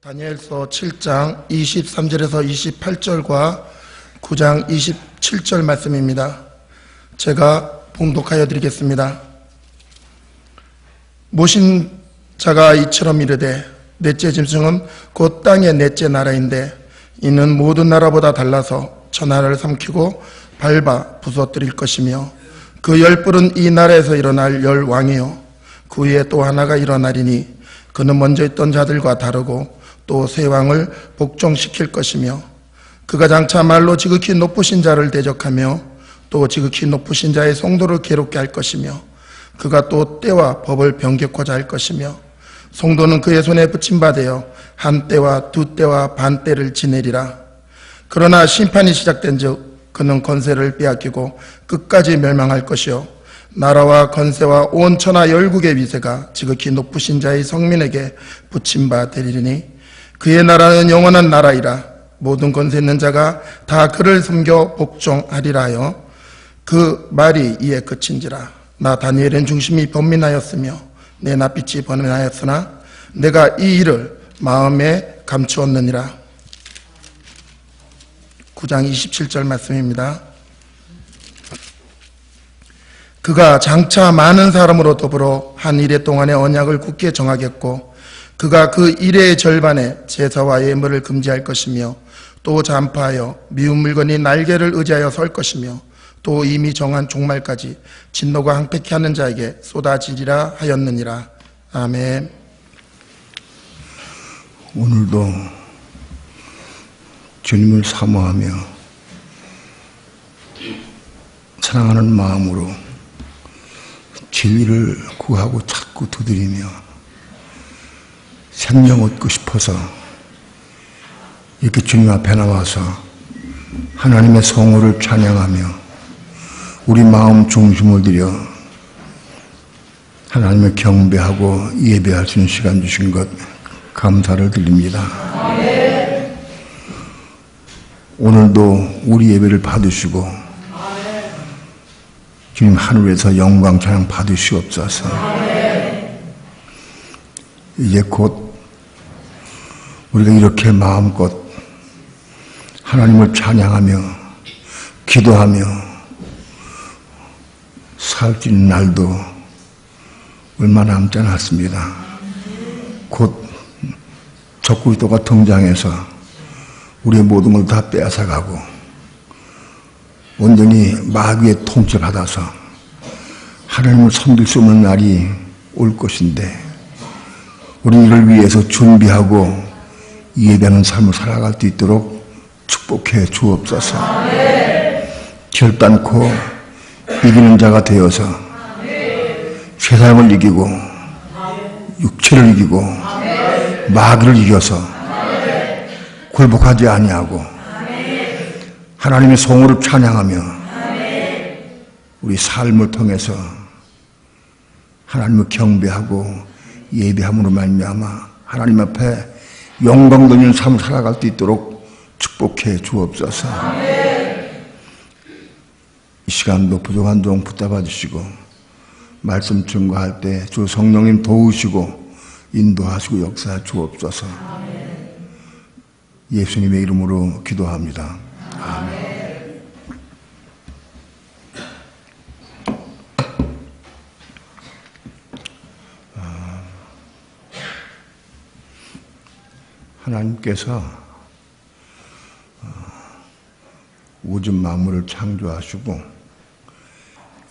다니엘서 7장 23절에서 28절과 9장 27절 말씀입니다. 제가 봉독하여 드리겠습니다. 모신 자가 이처럼 이르되 넷째 짐승은 곧 땅의 넷째 나라인데 이는 모든 나라보다 달라서 천하를 삼키고 밟아 부서뜨릴 것이며 그 열불은 이 나라에서 일어날 열 왕이요 그 위에 또 하나가 일어나리니 그는 먼저 있던 자들과 다르고 또 새 왕을 복종시킬 것이며 그가 장차 말로 지극히 높으신 자를 대적하며 또 지극히 높으신 자의 성도를 괴롭게 할 것이며 그가 또 때와 법을 변개코자 할 것이며 성도는 그의 손에 붙임받아 한 때와 두 때와 반 때를 지내리라. 그러나 심판이 시작된 즉 그는 권세를 빼앗기고 끝까지 멸망할 것이요 나라와 권세와 온 천하 열국의 위세가 지극히 높으신 자의 성민에게 붙임바 되리니 그의 나라는 영원한 나라이라. 모든 권세 있는 자가 다 그를 섬겨 복종하리라 하여 그 말이 이에 그친지라. 나 다니엘은 중심이 번민하였으며 내 낯빛이 번민하였으나 내가 이 일을 마음에 감추었느니라. 9장 27절 말씀입니다. 그가 장차 많은 사람으로 더불어 한 이래 동안의 언약을 굳게 정하겠고 그가 그 일의 절반에 제사와 예물을 금지할 것이며 또 잔파하여 미운 물건이 날개를 의지하여 설 것이며 또 이미 정한 종말까지 진노가 항폐케 하는 자에게 쏟아지리라 하였느니라. 아멘. 오늘도 주님을 사모하며 사랑하는 마음으로 진리를 구하고 찾고 두드리며 생명 얻고 싶어서 이렇게 주님 앞에 나와서 하나님의 성호를 찬양하며 우리 마음 중심을 들여 하나님을 경배하고 예배할 수 있는 시간 주신 것 감사를 드립니다. 오늘도 우리 예배를 받으시고 주님 하늘에서 영광 찬양 받으시옵소서. 이제 곧 우리가 이렇게 마음껏 하나님을 찬양하며 기도하며 살 수 있는 날도 얼마 남지 않았습니다. 곧 적그리스도가 등장해서 우리의 모든 걸 다 빼앗아가고 온전히 마귀의 통치받아서 하나님을 섬길 수 없는 날이 올 것인데 우리 이를 위해서 준비하고 예배하는 삶을 살아갈 수 있도록 축복해 주옵소서. 결단코 이기는 자가 되어서 세상을 이기고 육체를 이기고 마귀를 이겨서 굴복하지 아니하고 하나님의 성호를 찬양하며 우리 삶을 통해서 하나님을 경배하고 예배함으로 말미암아 하나님 앞에 영광 돌리는 삶을 살아갈 수 있도록 축복해 주옵소서. 이 시간도 부족한 종 붙잡아 주시고 말씀 증거할 때 주 성령님 도우시고 인도하시고 역사해 주옵소서. 예수님의 이름으로 기도합니다. 아멘. 하나님께서 우주 만물을 창조하시고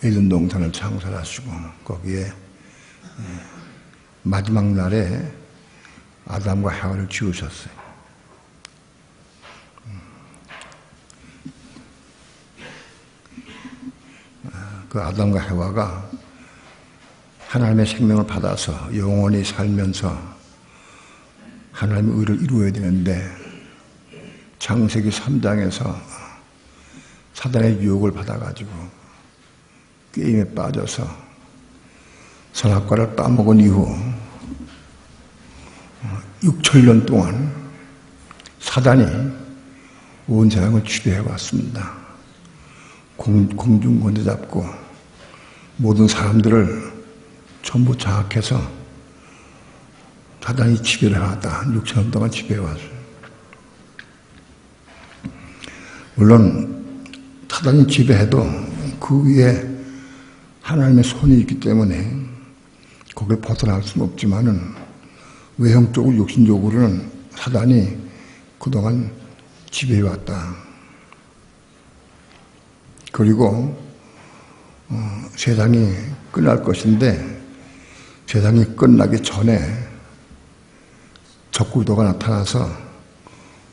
에덴 동산을 창설하시고 거기에 마지막 날에 아담과 하와를 지으셨어요. 그 아담과 하와가 하나님의 생명을 받아서 영원히 살면서 하나님의 의를 이루어야 되는데 창세기 3장에서 사단의 유혹을 받아가지고 게임에 빠져서 선악과를 따먹은 이후 6천년 동안 사단이 온 세상을 지배해 왔습니다. 공중권세 잡고 모든 사람들을 전부 장악해서 사단이 지배를 하다. 6,000년 동안 지배해왔어요. 물론 사단이 지배해도 그 위에 하나님의 손이 있기 때문에 거기에 벗어날 수는 없지만은 외형적으로 육신적으로는 사단이 그동안 지배해왔다. 그리고 세상이 끝날 것인데 세상이 끝나기 전에 적그리스도가 나타나서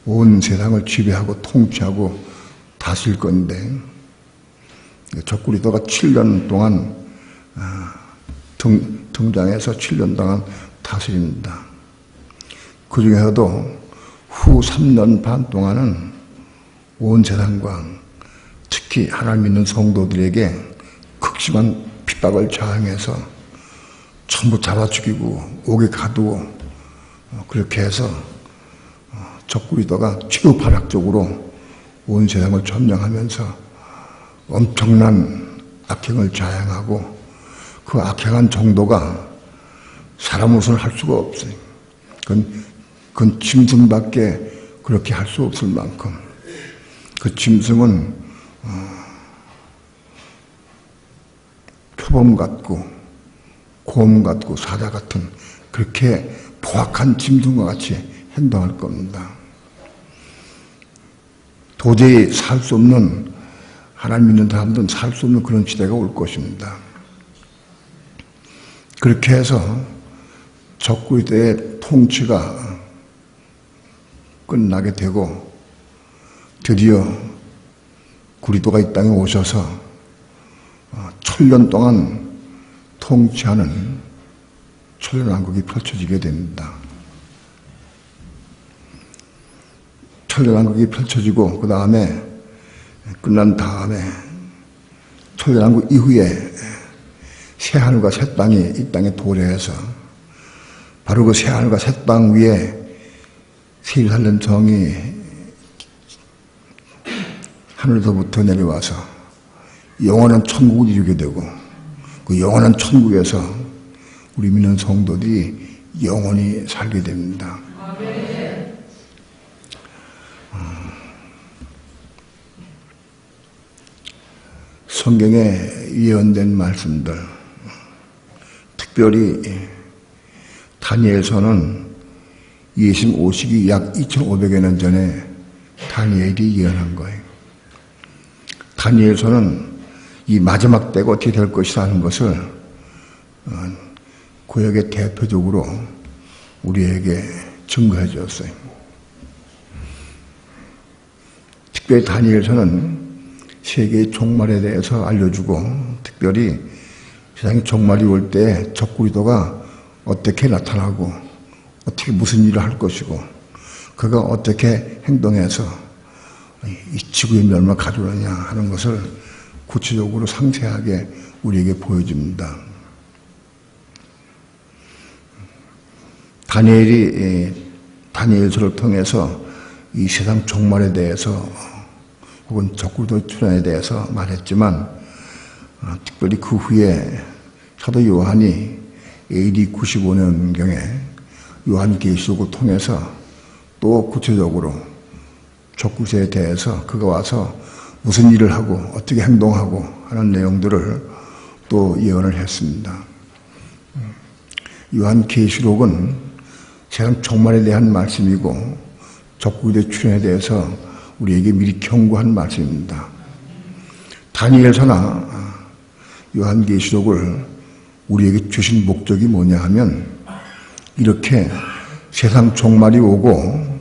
온 세상을 지배하고 통치하고 다스릴 건데 적그리스도가 7년 동안 등장해서 7년 동안 다스립니다. 그 중에서도 후 3년 반 동안은 온 세상과 특히 하나님 믿는 성도들에게 극심한 핍박을 자행해서 전부 잡아 죽이고 옥에 가두고 그렇게 해서 적그리스도가 최후파락적으로 온 세상을 점령하면서 엄청난 악행을 자행하고 그 악행한 정도가 사람으로서는 할 수가 없어요. 그건 짐승밖에 그렇게 할 수 없을 만큼 그 짐승은 표범 같고 곰 같고 사자 같은 그렇게 포악한 짐승과 같이 행동할 겁니다. 도저히 살 수 없는 하나님 믿는 사람들은 살 수 없는 그런 시대가 올 것입니다. 그렇게 해서 적그리스도의 통치가 끝나게 되고 드디어 그리스도가 이 땅에 오셔서 1000년 동안 통치하는 천년왕국이 펼쳐지게 됩니다. 천년왕국이 펼쳐지고 그 다음에 끝난 다음에 천년왕국 이후에 새하늘과 새 땅이 이 땅에 도래해서 바로 그 새하늘과 새 땅 위에 세일살렘 성이 하늘에서부터 내려와서 영원한 천국을 이루게 되고 그 영원한 천국에서 우리 믿는 성도들이 영원히 살게 됩니다. 성경에 예언된 말씀들, 특별히 다니엘서는 예수님 오시기 약 2500여 년 전에 다니엘이 예언한 거예요. 다니엘서는 이 마지막 때가 어떻게 될 것이라 하는 것을 구약의 대표적으로 우리에게 증거해 주었어요. 특별히 다니엘서는 세계의 종말에 대해서 알려주고 특별히 세상의 종말이 올 때 적그리스도가 어떻게 나타나고 어떻게 무슨 일을 할 것이고 그가 어떻게 행동해서 이 지구의 멸망을 가져오느냐 하는 것을 구체적으로 상세하게 우리에게 보여줍니다. 다니엘이 다니엘서를 통해서 이 세상 종말에 대해서 혹은 적그리스도 출현에 대해서 말했지만 특별히 그 후에 사도 요한이 AD 95년경에 요한계시록을 통해서 또 구체적으로 적그리스도에 대해서 그가 와서 무슨 일을 하고 어떻게 행동하고 하는 내용들을 또 예언을 했습니다. 요한계시록은 세상 종말에 대한 말씀이고 적그리스도의 출현에 대해서 우리에게 미리 경고한 말씀입니다. 다니엘서나 요한계시록을 우리에게 주신 목적이 뭐냐 하면 이렇게 세상 종말이 오고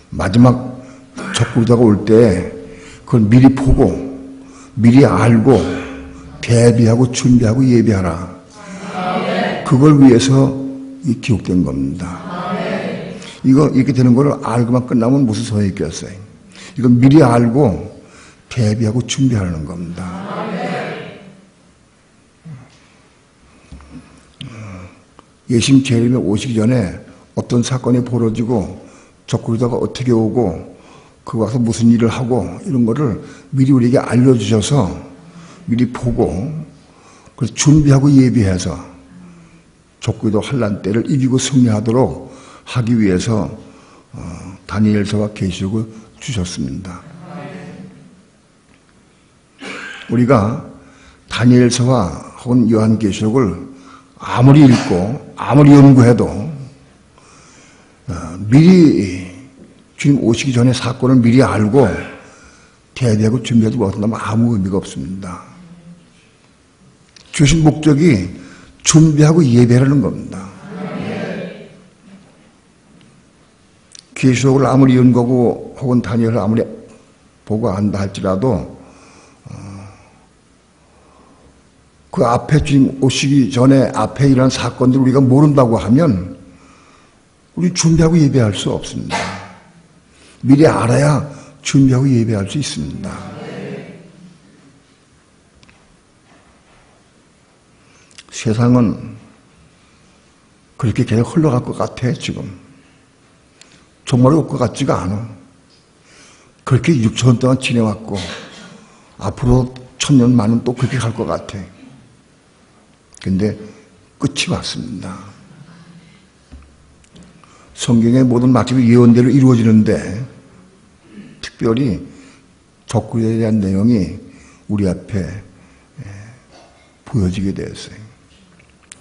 마지막 적그리스도가 올 때 그걸 미리 보고 미리 알고 대비하고 준비하고 예비하라. 그걸 위해서 기록된 겁니다. 이거 이렇게 되는 거를 알고만 끝나면 무슨 소용이 있겠어요. 이건 미리 알고 대비하고 준비하는 겁니다. 예수님 재림에 오시기 전에 어떤 사건이 벌어지고 적그리스도가 어떻게 오고 그 와서 무슨 일을 하고 이런 거를 미리 우리에게 알려주셔서 미리 보고 그래서 준비하고 예비해서 적그리스도 환난 때를 이기고 승리하도록 하기 위해서 다니엘서와 계시록을 주셨습니다. 우리가 다니엘서와 혹은 요한계시록을 아무리 읽고 아무리 연구해도 미리 주님 오시기 전에 사건을 미리 알고 대비하고 준비하지 못한다면 아무 의미가 없습니다. 주신 목적이 준비하고 예배하는 겁니다. 계시록을 아무리 연구하고 혹은 다니엘을 아무리 보고 안다 할지라도 그 앞에 주님 오시기 전에 앞에 일어난 사건들을 우리가 모른다고 하면 우리 준비하고 예배할 수 없습니다. 미리 알아야 준비하고 예배할 수 있습니다. 세상은 그렇게 계속 흘러갈 것 같아 지금. 정말 올 것 같지가 않아. 그렇게 6,000년 동안 지내왔고 앞으로 1,000년 만은 또 그렇게 갈 것 같아. 근데 끝이 왔습니다. 성경의 모든 마침이 예언대로 이루어지는데 특별히 적그리스도에 대한 내용이 우리 앞에 보여지게 되었어요.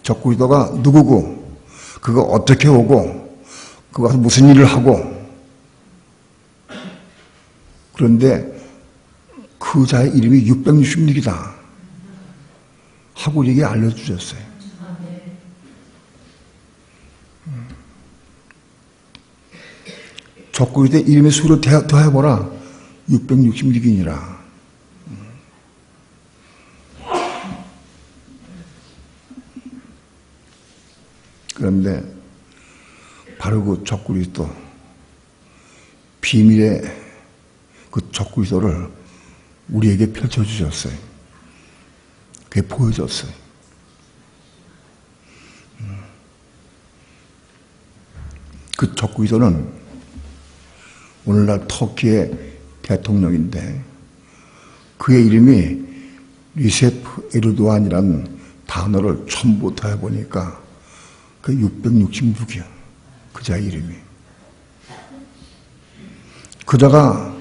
적그리스도가 누구고 그가 어떻게 오고 그가 무슨 일을 하고 그런데 그 자의 이름이 666이다 하고 우리에게 알려주셨어요. 적그리스도의 이름의 수를 더해보라 666이니라. 그런데 바로 그 적그리스도 비밀의 그 적그리스도를 우리에게 펼쳐주셨어요. 그게 보여졌어요. 그 적그리스도는 오늘날 터키의 대통령인데 그의 이름이 리세프 에르도안이라는 단어를 전부 더해보니까 그 666이야. 그자 이름이. 그자가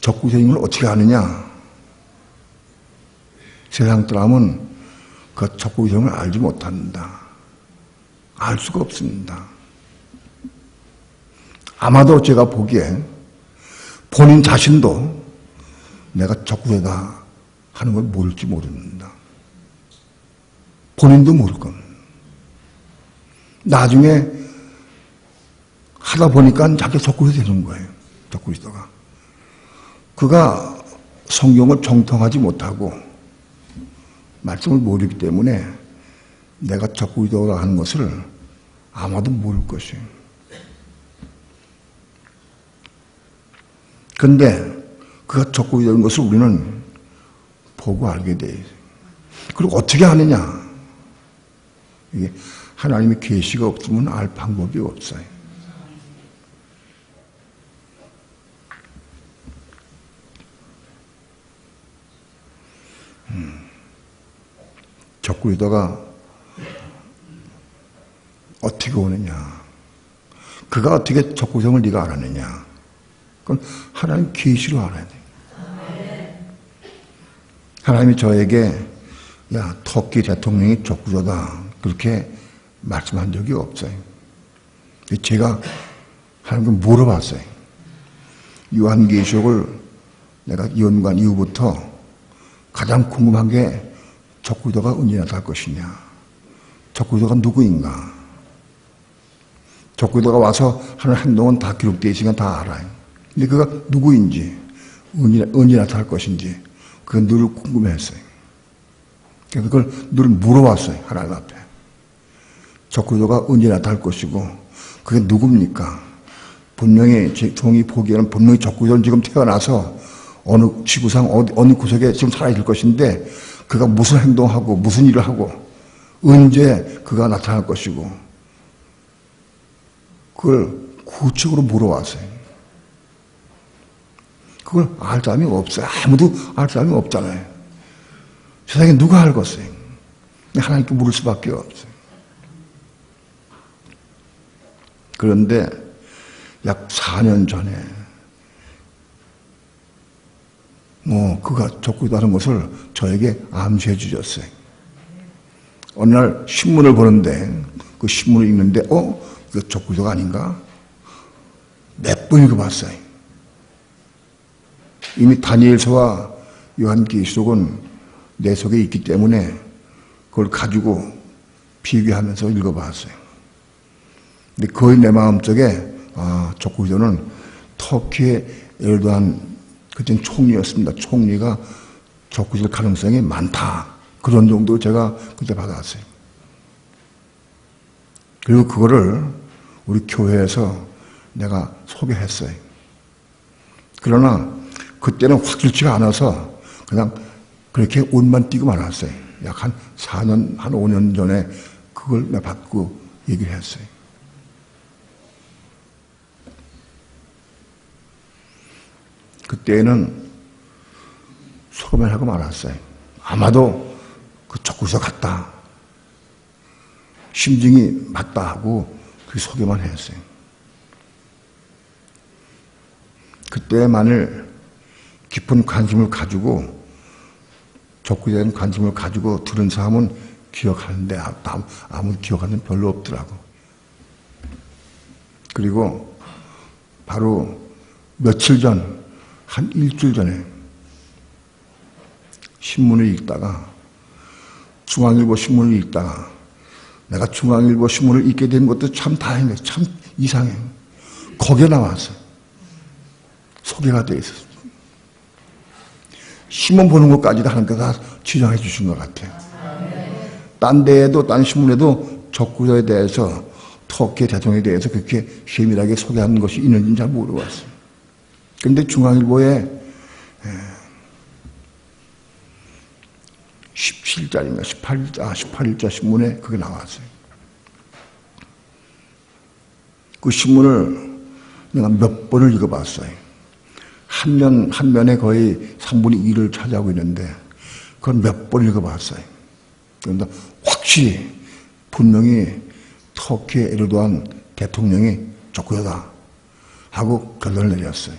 적그리스도인 걸 어떻게 아느냐? 세상 사람은 그 적그리스도를 알지 못한다. 알 수가 없습니다. 아마도 제가 보기에 본인 자신도 내가 적그리스도다 하는 걸 모를지 모릅니다. 본인도 모를 겁니다. 나중에 하다 보니까 자기가 적그리스도 되는 거예요. 적그리스도가. 그가 성경을 정통하지 못하고 말씀을 모르기 때문에 내가 적그리스도라 하는 것을 아마도 모를 것이에요. 그런데 그가 적그리스도인 것을 우리는 보고 알게 돼요. 그리고 어떻게 아느냐? 이게 하나님의 계시가 없으면 알 방법이 없어요. 적그리스도가 어떻게 오느냐? 그가 어떻게 적그리스도를 네가 알았느냐? 그건 하나님 계시로 알아야 돼. 하나님이 저에게 야 터키 대통령이 적그리스도다 그렇게 말씀한 적이 없어요. 제가 하나님께 물어봤어요. 요한계시록을 내가 연구한 이후부터 가장 궁금한 게 적그리스도가 언제 나타날 것이냐. 적그리스도가 누구인가. 적그리스도가 와서 하는 행동은 다 기록되어 있으니까 다 알아요. 근데 그가 누구인지 언제 나타날 것인지 그걸 늘 궁금했어요. 그걸 늘 물어봤어요. 하나님 앞에. 적그리스도가 언제 나타날 것이고 그게 누굽니까? 분명히 제 종이 보기에는 분명히 적그리스도는 지금 태어나서 어느 지구상 어느 구석에 지금 살아있을 것인데 그가 무슨 행동하고 무슨 일을 하고 언제 그가 나타날 것이고 그걸 구체적으로 물어왔어요. 그걸 알 사람이 없어요. 아무도 알 사람이 없잖아요. 세상에 누가 알겠어요? 하나님께 물을 수밖에 없어요. 그런데 약 4년 전에 그가 족구이다는 것을 저에게 암시해 주셨어요. 어느 날 신문을 보는데 그 신문을 읽는데 이거 족구이다가 아닌가? 몇 번 읽어봤어요. 이미 다니엘서와 요한계시록은 내 속에 있기 때문에 그걸 가지고 비교하면서 읽어봤어요. 근데 거의 내 마음속에 족구이다는 터키의 에르도안 그땐 총리였습니다. 총리가 족구이다 가능성이 많다. 그런 정도 제가 그때 받았어요. 그리고 그거를 우리 교회에서 내가 소개했어요. 그러나 그때는 확실치가 않아서 그냥 그렇게 옷만 띄고 말았어요. 약 한 4년, 한 5년 전에 그걸 내가 받고 얘기를 했어요. 그때는 소개만 하고 말았어요. 아마도 그 족구이다 같다. 심증이 맞다 하고 그 소개만 했어요. 그때만을 깊은 관심을 가지고 족구에 대한 관심을 가지고 들은 사람은 기억하는데 아무 기억하는 별로 없더라고. 그리고 바로 며칠 전, 한 일주일 전에 신문을 읽다가 중앙일보 신문을 읽다가 내가 중앙일보 신문을 읽게 된 것도 참 다행이에요. 참 이상해요. 거기에 나왔어요. 소개가 되어 있었어요. 신문 보는 것까지도 하나님께서 다 지정해 주신 것 같아요. 딴 데에도, 딴 신문에도 족구에 대해서, 터키 대통령에 대해서 그렇게 세밀하게 소개하는 것이 있는지는 잘 모르겠어요. 그런데 중앙일보에 17일자인가 18일자 신문에 그게 나왔어요. 그 신문을 내가 몇 번을 읽어봤어요. 한 면에 거의 3분의 1을 차지하고 있는데 그걸 몇 번 읽어봤어요. 그런데 확실히 분명히 터키의 에르도안 대통령이 족구이다 하고 결론을 내렸어요.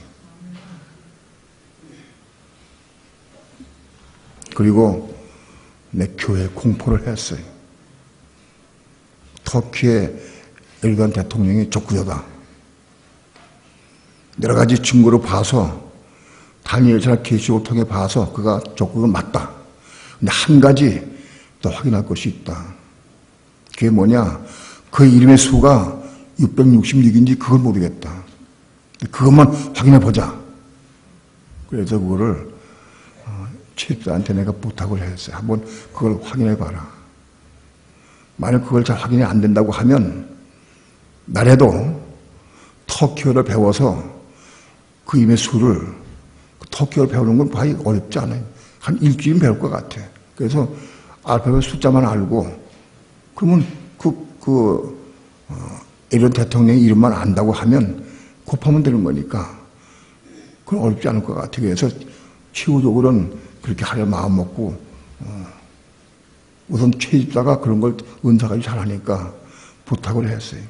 그리고 내 교회에 공포를 했어요. 터키의 에르도안 대통령이 족구이다. 여러 가지 증거로 봐서 다니엘서나 계시록을 통해 봐서 그가 족구가 맞다. 근데 한 가지 더 확인할 것이 있다. 그게 뭐냐? 그 이름의 수가 666인지 그걸 모르겠다. 그것만 확인해 보자. 그래서 그거를 집사한테 내가 부탁을 했어요. 한번 그걸 확인해 봐라. 만약 그걸 잘 확인이 안 된다고 하면 나래도 터키어를 배워서 그 이름의 수를 터키어를 배우는 건 거의 어렵지 않아요. 한 일주일 배울 것 같아. 그래서 알파벳 숫자만 알고 그러면 이런 대통령의 이름만 안다고 하면 곱하면 되는 거니까 그건 어렵지 않을 것 같아요. 그래서 치유적으로는 그렇게 하려 마음 먹고 우선 최 집사가 그런 걸 은사가 잘하니까 부탁을 했어요.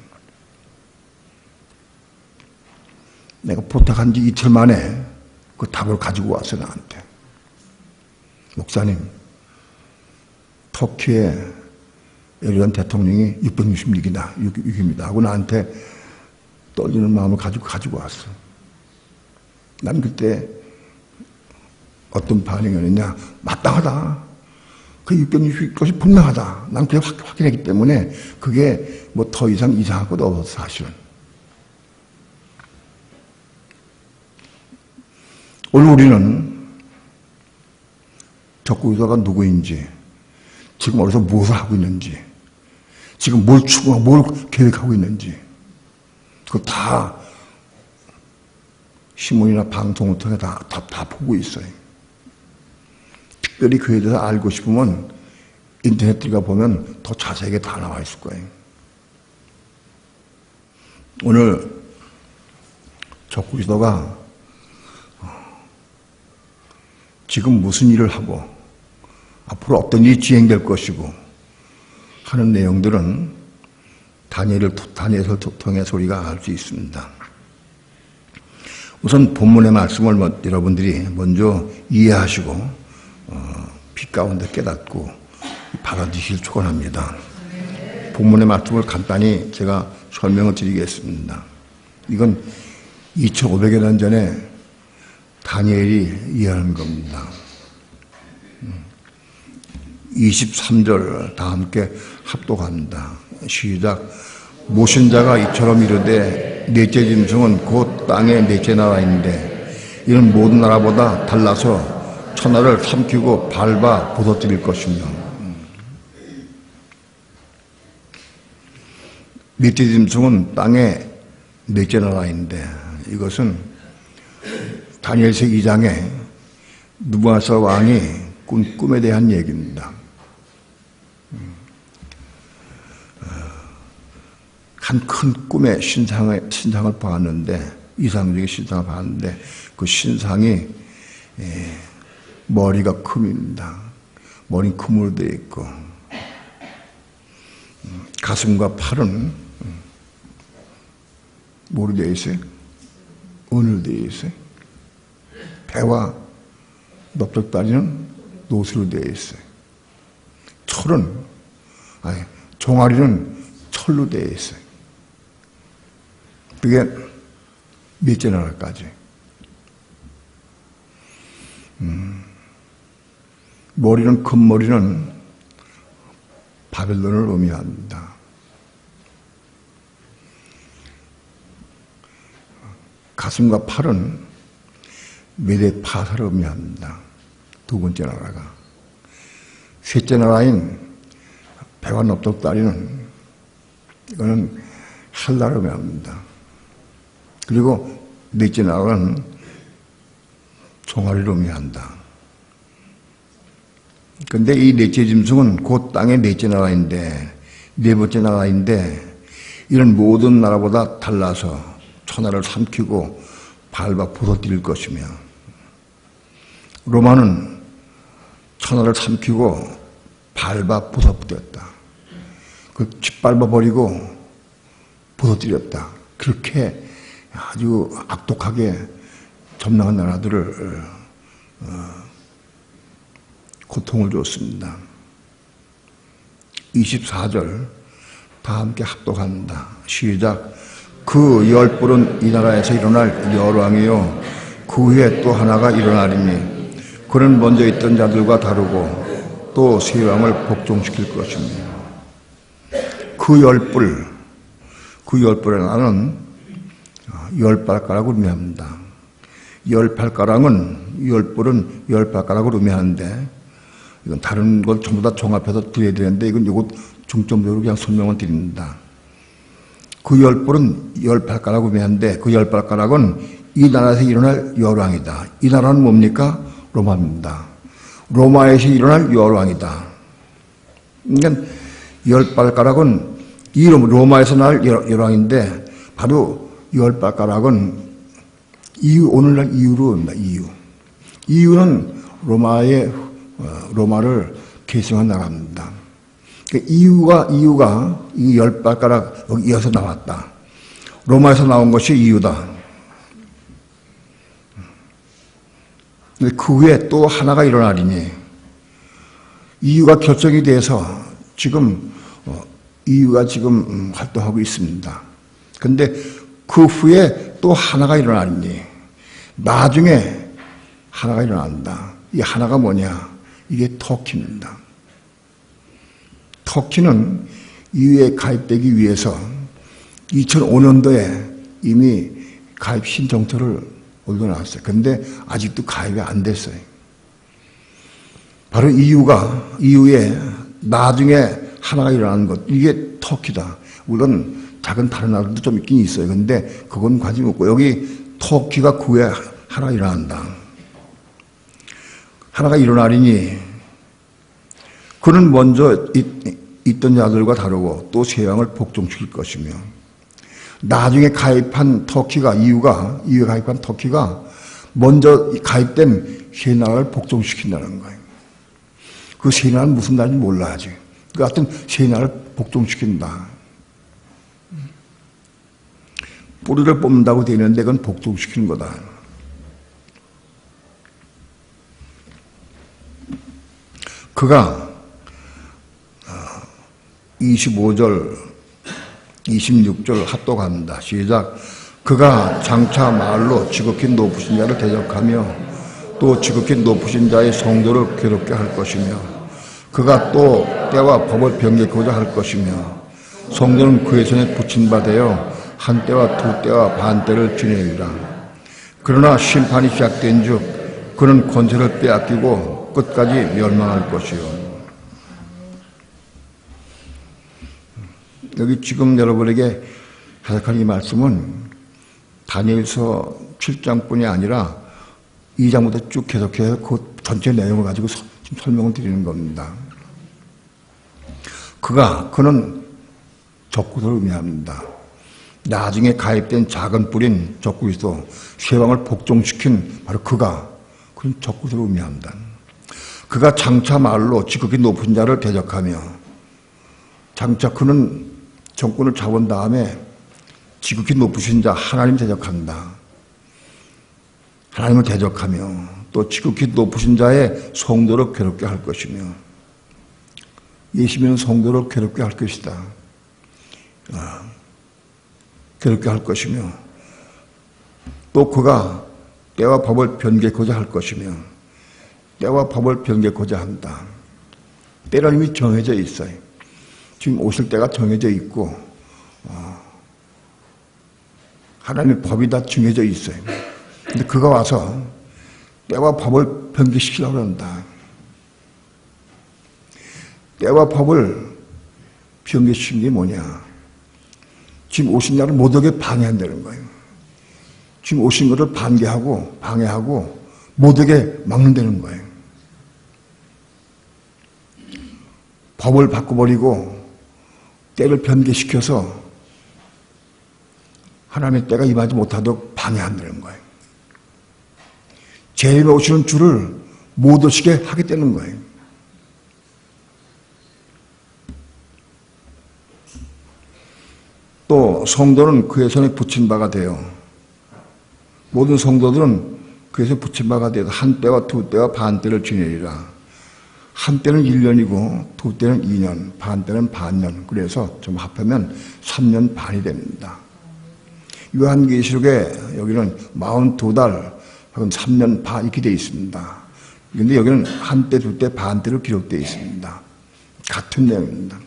내가 부탁한 지 이틀 만에 그 답을 가지고 왔어요, 나한테. 목사님, 터키의 에르도안 대통령이 6입니다 하고 나한테 떨리는 마음을 가지고 왔어. 난 그때 어떤 반응이었느냐, 마땅하다. 그 660 것이 분명하다. 난 그게 확인했기 때문에 그게 뭐 더 이상 이상할 것도 없었어, 사실은. 오늘 우리는 족구이다가 누구인지, 지금 어디서 무엇을 하고 있는지, 지금 뭘 추구하고 뭘 계획하고 있는지, 그거 다 신문이나 방송을 통해 다 보고 있어요. 특별히 그에 대해서 알고 싶으면 인터넷 들어가 보면 더 자세하게 다 나와 있을 거예요. 오늘 족구이다가 지금 무슨 일을 하고 앞으로 어떤 일이 진행될 것이고 하는 내용들은 다니엘을 통해서 우리가 알 수 있습니다. 우선 본문의 말씀을 여러분들이 먼저 이해하시고 빛 가운데 깨닫고 받아주시길 축원합니다. 본문의 말씀을 간단히 제가 설명을 드리겠습니다. 이건 2500여 년 전에 다니엘이 이해하는 겁니다. 23절 다 함께 합독합니다. 시작. 모신 자가 이처럼 이르되 넷째 짐승은 곧 땅의 넷째 나라인데 이는 모든 나라보다 달라서 천하를 삼키고 밟아 부서뜨릴 것이며. 넷째 짐승은 땅의 넷째 나라인데 이것은 다니엘서 2장에 느부갓네살 왕이 꾼 꿈에 대한 얘기입니다. 한 큰 꿈의 신상을 봤는데, 이상적인 신상을 봤는데, 그 신상이 머리가 금입니다. 머리 금으로 되어 있고, 가슴과 팔은 뭐로 되어 있어요? 은으로 되어 있어요. 배와 넓적다리는 노수로 되어 있어요. 종아리는 철로 되어 있어요. 그게 넷째 나라까지. 머리는 금머리는 바벨론을 의미합니다. 가슴과 팔은 메대 파사를 의미합니다. 두 번째 나라가. 셋째 나라인 배와 넓적다리는 이거는 헬라를 의미합니다. 그리고 넷째 나라는 종아리를 의미한다. 그런데 이 넷째 짐승은 곧 땅의 넷째 나라인데, 네 번째 나라인데, 이런 모든 나라보다 달라서 천하를 삼키고 밟아 부서뜨릴 것이며, 로마는 천하를 삼키고 밟아 부서뜨렸다. 그 짓밟아 버리고 부서뜨렸다. 그렇게 아주 악독하게 점령한 나라들을 고통을 줬습니다. 24절 다 함께 합독합니다. 시작. 그 열 뿔은 이 나라에서 일어날 열왕이요 그 후에 또 하나가 일어나리니 그는 먼저 있던 자들과 다르고 또 새 왕을 복종시킬 것입니다. 그 열 뿔의 나는 열 발가락을 의미합니다. 열 발가락은 열 뿔은 열 발가락을 의미하는데 이건 다른 걸 전부 다 종합해서 드려야 되는데 이건 이것 중점적으로 그냥 설명을 드립니다. 그 열 뿔은 열 발가락을 의미하는데 그 열 발가락은 이 나라에서 일어날 열왕이다. 이 나라는 뭡니까? 로마입니다. 로마에서 일어날 열왕이다. 그러니까 열 발가락은 이 로마에서 날 열왕인데 바로 열 발가락은 오늘날 이유로 옵니다. 이유는 로마를 계승한 나라입니다. 그러니까 이유가 이 열 발가락 여기에서 나왔다. 로마에서 나온 것이 이유다. 그 후에 또 하나가 일어나리니 이유가 결정이 돼서 지금 이유가 지금 활동하고 있습니다. 그런데 그 후에 또 하나가 일어나니 나중에 하나가 일어난다. 이 하나가 뭐냐? 이게 터키입니다. 터키는 EU에 가입되기 위해서 2005년도에 이미 가입 신청서를 올려놨어요. 그런데 아직도 가입이 안 됐어요. 바로 EU에 나중에 하나가 일어나는 것, 이게 터키다. 물론 작은 다른 나라도 좀 있긴 있어요. 근데 그건 관심 없고 여기 터키가 그 후에 하나가 일어난다. 하나가 일어나리니 그는 먼저 있던 자들과 다르고 또 새 왕을 복종시킬 것이며 나중에 가입한 터키가 EU에 가입한 터키가 먼저 가입된 새 나라를 복종시킨다는 거예요. 그 새 나라는 무슨 나라인지 몰라야지. 그 하여튼 새 나라를 복종시킨다. 뿌리를 뽑는다고 되어 있는데 그건 복종시키는 거다. 그가 25절, 26절 합독합니다. 시작. 그가 장차 마을로 지극히 높으신 자를 대적하며 또 지극히 높으신 자의 성도를 괴롭게 할 것이며 그가 또 때와 법을 변개하고자 할 것이며 성도는 그의 손에 붙인 바 되어 한 때와 두 때와 반 때를 지내리라. 그러나 심판이 시작된 즉 그는 권세를 빼앗기고 끝까지 멸망할 것이요. 여기 지금 여러분에게 해석할 이 말씀은 다니엘서 7장뿐이 아니라 2장부터 쭉 계속해서 그 전체 내용을 가지고 지금 설명을 드리는 겁니다. 그는 적그리스도를 의미합니다. 나중에 가입된 작은 뿔인 적그리스도, 세왕을 복종시킨 바로 그는 적그리스도를 의미합니다. 그가 장차 말로 지극히 높은 자를 대적하며, 장차 그는 정권을 잡은 다음에 지극히 높으신 자 하나님 대적한다. 하나님을 대적하며 또 지극히 높으신 자의 성도를 괴롭게 할 것이며, 예수님은 성도를 괴롭게 할 것이다. 괴롭게 할 것이며, 또 그가 때와 법을 변개하고자 할 것이며, 때와 법을 변개하고자 한다. 때는 이미 정해져 있어요. 지금 오실 때가 정해져 있고, 하나님의 법이 다 정해져 있어요. 근데 그가 와서 때와 법을 변개시키려고 한다. 때와 법을 변개시킨 게 뭐냐? 지금 오신 날을 못 오게 방해한다는 거예요. 지금 오신 것을 방해하고 못 오게 막는다는 거예요. 법을 바꿔버리고 때를 변개시켜서 하나님의 때가 임하지 못하도록 방해한다는 거예요. 재림에 오시는 주를 못 오시게 하겠다는 거예요. 또 성도는 그의 손에 붙인 바가 되어, 모든 성도들은 그의 손에 붙인 바가 되어 한 때와 두 때와 반 때를 지내리라. 한 때는 1년이고 두 때는 2년, 반 때는 반년. 그래서 좀 합하면 3년 반이 됩니다. 요한계시록에 여기는 42달 혹은 3년 반 이렇게 되어 있습니다. 그런데 여기는 한 때, 두 때, 반 때로 기록되어 있습니다. 같은 내용입니다.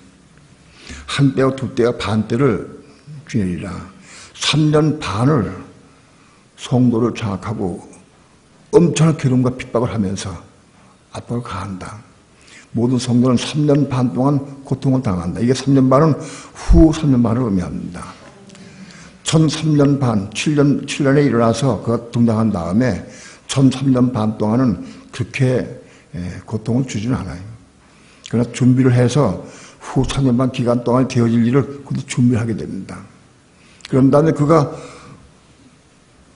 한 때와 두 때와 반 때를 지내리라. 3년 반을 성도를 장악하고 엄청난 괴로움과 핍박을 하면서 압박을 가한다. 모든 성도는 3년 반 동안 고통을 당한다. 이게 3년 반은 후 3년 반을 의미합니다. 1003년 반, 7년에 일어나서 그가 등장한 다음에 1003년 반 동안은 그렇게 고통을 주지는 않아요. 그러나 준비를 해서 후 3년 반 기간 동안 되어질 일을 그것도 준비를 하게 됩니다. 그런 다음에 그가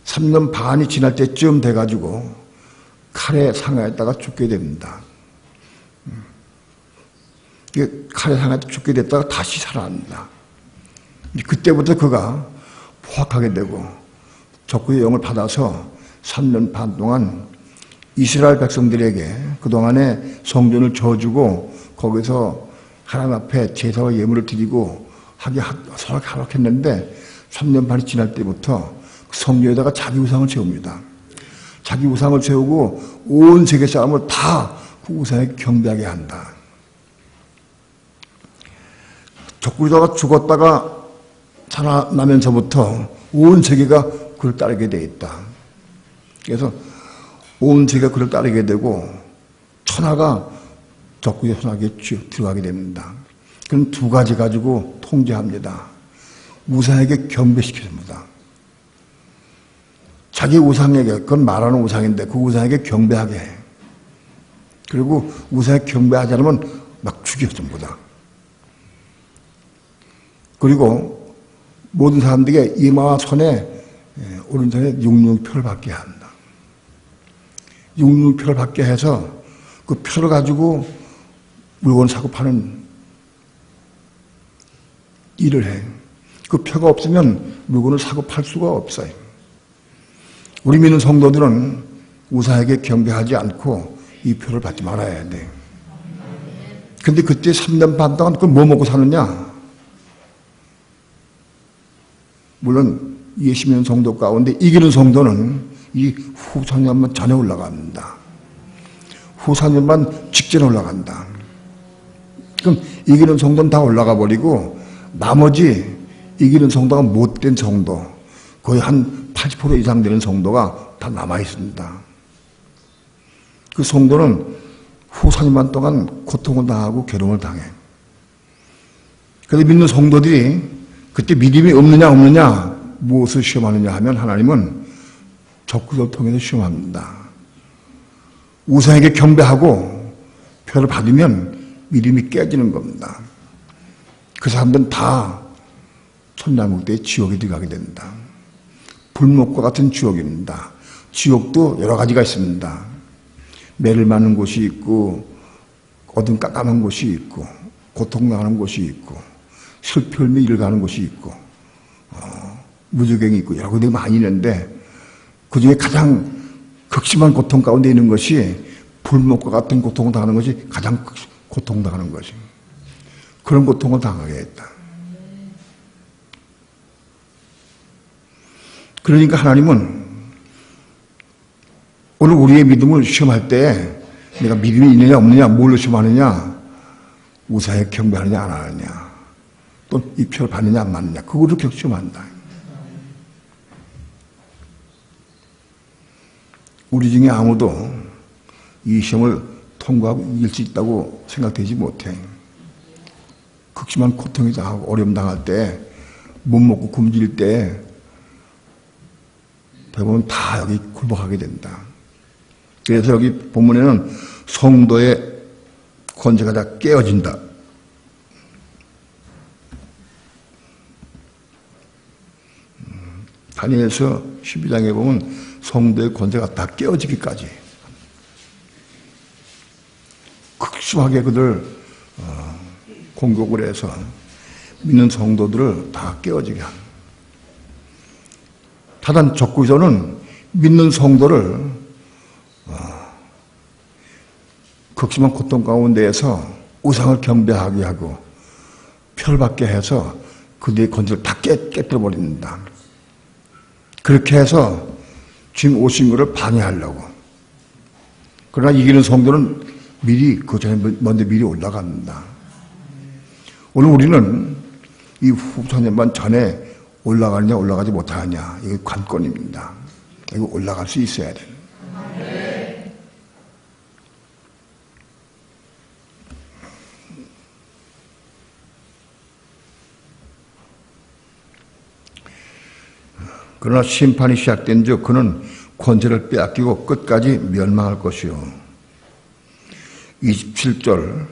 3년 반이 지날 때쯤 돼가지고 칼에 상하였다가 죽게 됩니다. 칼에 상하였다가 죽게 됐다가 다시 살아납니다. 그때부터 그가 포악하게 되고 적그리스도의 영을 받아서 3년 반 동안 이스라엘 백성들에게 그동안에 성전을 저주고 거기서 하나님 앞에 제사와 예물을 드리고 서로 하락했는데 3년 반이 지날 때부터 성전에다가 자기 우상을 세웁니다. 자기 우상을 세우고 온 세계 사람을 다 그 우상에 경배하게 한다. 적그리스도가 죽었다가 살아나면서부터 온 세계가 그를 따르게 돼 있다. 그래서 온 세계가 그를 따르게 되고 천하가 적그리스도 손아귀에 들어가게 됩니다. 그럼 두 가지 가지고 통제합니다. 우상에게 경배시켜줍니다. 자기 우상에게, 그건 말하는 우상인데 그 우상에게 경배하게 해. 그리고 우상에 경배하지 않으면 막 죽여 전부 다. 그리고 모든 사람들에게 이마와 손에, 오른손에 666표를 받게 한다. 666표를 받게 해서 그 표를 가지고 물건 사고 파는 일을 해. 그 표가 없으면 물건을 사고 팔 수가 없어요. 우리 믿는 성도들은 우상에게 경배하지 않고 이 표를 받지 말아야 돼. 근데 그때 3년 반 동안 그걸 뭐 먹고 사느냐? 물론 예수 믿는 성도 가운데 이기는 성도는 이 후 4년만 전에 올라갑니다. 후 4년만 직전에 올라간다. 그럼 이기는 성도는 다 올라가 버리고 나머지 이기는 성도가 못된 성도, 거의 한 80% 이상 되는 성도가 다 남아 있습니다. 그 성도는 후 4년만 동안 고통을 당하고 괴로움을 당해. 그래서 믿는 성도들이 그때 믿음이 없느냐 무엇을 시험하느냐 하면 하나님은 적그리스도를 통해서 시험합니다. 우상에게 경배하고 표를 받으면 믿음이 깨지는 겁니다. 그 사람들은 다 천당국대의 지옥에 들어가게 된다. 불목과 같은 지옥입니다. 지옥도 여러 가지가 있습니다. 매를 맞는 곳이 있고 어둠 깜깜한 곳이 있고 고통당하는 곳이 있고 슬피 흘며 일을 가는 곳이 있고 무저갱이 있고 여러 군데 많이 있는데 그중에 가장 극심한 고통 가운데 있는 것이 불목과 같은 고통을 당하는 것이 가장 고통당하는 것이 그런 고통을 당하게 했다. 그러니까 하나님은 오늘 우리의 믿음을 시험할 때 내가 믿음이 있느냐 없느냐 뭘로 시험하느냐 우상에 경배하느냐 안 하느냐 또 이 표를 받느냐 안 받느냐 그거를 시험한다. 우리 중에 아무도 이 시험을 통과하고 이길 수 있다고 생각되지 못해. 극심한 고통이 당하고 어려움 당할 때 못 먹고 굶주릴 때 대부분 다 여기 굴복하게 된다. 그래서 여기 본문에는 성도의 권세가 다 깨어진다. 다니엘서 12장에 보면 성도의 권세가 다 깨어지기까지 극심하게 그들 공격을 해서 믿는 성도들을 다 깨어지게 합니다. 타단 적그리스도는 믿는 성도를 극심한 고통 가운데에서 우상을 경배하게 하고 표를 해서 그들의 권세를 다 깨뜨려버립니다. 그렇게 해서 지금 오신 것을 방해하려고. 그러나 이기는 성도는 미리 그 전에 먼저 미리 올라갑니다. 오늘 우리는 이 후 4년만 전에 올라가느냐 올라가지 못하느냐 이게 관건입니다. 이거 올라갈 수 있어야 돼요. 그러나 심판이 시작된 즉 그는 권세를 빼앗기고 끝까지 멸망할 것이요. 27절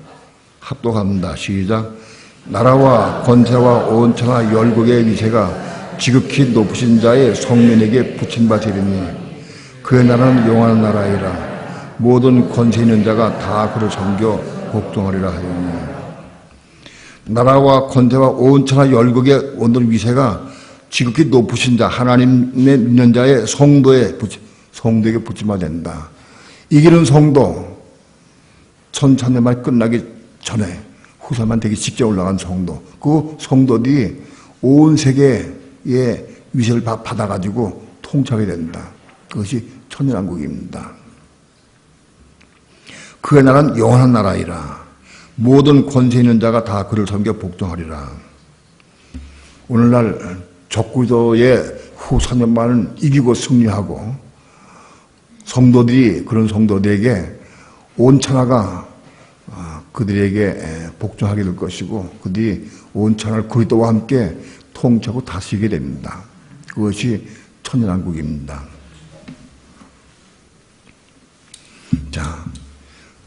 합독합니다. 시작. 나라와 권세와 온천하 열국의 위세가 지극히 높으신 자의 성면에게 붙인 바 되리니 그의 나라는 영원한 나라이라. 모든 권세 있는 자가 다 그를 섬겨 복종하리라 하였니. 나라와 권세와 온천하 열국의 온전 위세가 지극히 높으신 자, 하나님의 믿는 자의 성도에게 붙임바 된다. 이기는 성도, 천찬년만 끝나기 전에 후사만 되기 직전 올라간 성도, 그 성도들이 온 세계의 위세를 받아가지고 통치하게 된다. 그것이 천년왕국입니다. 그의 나라는 영원한 나라이라. 모든 권세 있는 자가 다 그를 섬겨 복종하리라. 오늘날 적그리스도의 후 4년만은 이기고 승리하고 성도들이 그런 성도들에게 온 천하가 그들에게 복종하게 될 것이고 그들이 온 천하를 그리스도와 함께 통치하고 다스리게 됩니다. 그것이 천년왕국입니다. 자,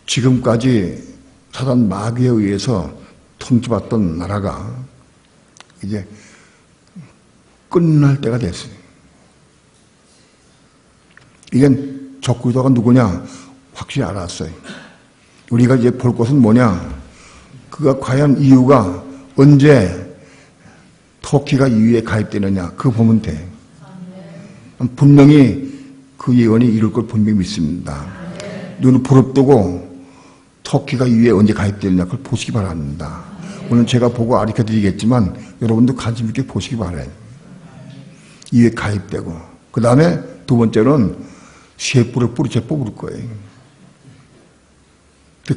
지금까지 사단 마귀에 의해서 통치받던 나라가 이제 끝날 때가 됐어요. 이건 적그리스도가 누구냐 확실히 알았어요. 우리가 이제 볼 것은 뭐냐, 그가 과연 이유가 언제 터키가 EU에 가입되느냐 그거 보면 돼. 분명히 그 예언이 이룰 걸 분명히 믿습니다. 눈을 부릅뜨고 터키가 EU에 언제 가입되느냐 그걸 보시기 바랍니다. 오늘 제가 보고 가르쳐드리겠지만 여러분도 관심 있게 보시기 바라요. EU에 가입되고 그 다음에 두 번째는 쇠뿔을 뿌리째 뽑을 거예요.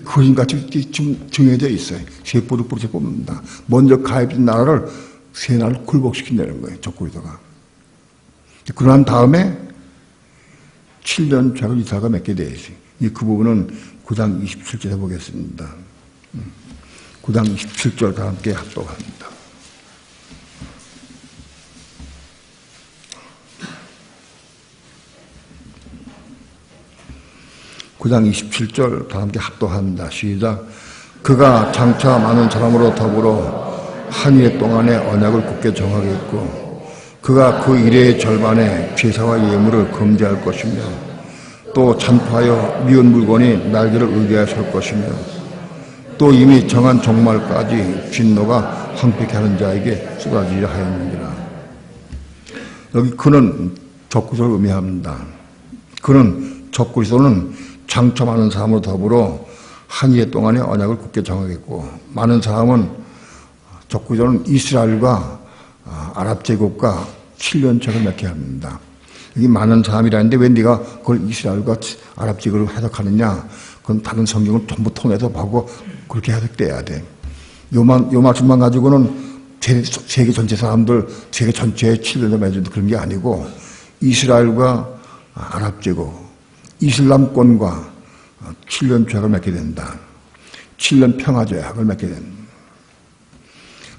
그림같이 지금 정해져 있어요. 쇠뿔을 뿌리째 뽑는다. 먼저 가입된 나라를 세 나라를 굴복시킨다는 거예요. 적그리스도가. 그러한 다음에 7년 좌를 이스라엘과 맺게 되어 있어요. 그 부분은 9장 27절에 보겠습니다. 9장 27절 다 함께 합독합니다. (9장 27절) 다 함께 합독합니다. 시작. 그가 장차 많은 사람으로 더불어 한 해 동안의 언약을 굳게 정하겠고 그가 그 일의 절반에 제사와 예물을 금지할 것이며 또 잔파하여 미운 물건이 날개를 의지하여 설 것이며 또 이미 정한 종말까지 진노가 황폐케 하는 자에게 쏟아지려 하였느니라. 여기 그는 적그리스도를 의미합니다. 그는 적그리스도는 장차 많은 사람으로 더불어 한 해 동안의 언약을 굳게 정하겠고 많은 사람은 적그리스도는 이스라엘과 아랍 제국과 7년책을 맺게 합니다. 여기 많은 사람이라는데 왜 네가 그걸 이스라엘과 아랍 제국을 해석하느냐? 그건 다른 성경을 전부 통해서 보고 그렇게 해석돼야 돼. 요 말씀만 가지고는 세계 전체 사람들, 세계 전체에 7년을 맺는다 그런 게 아니고 이스라엘과 아랍 제국, 이슬람권과 7년 죄악을 맺게 된다. 7년 평화 죄악을 맺게 된다.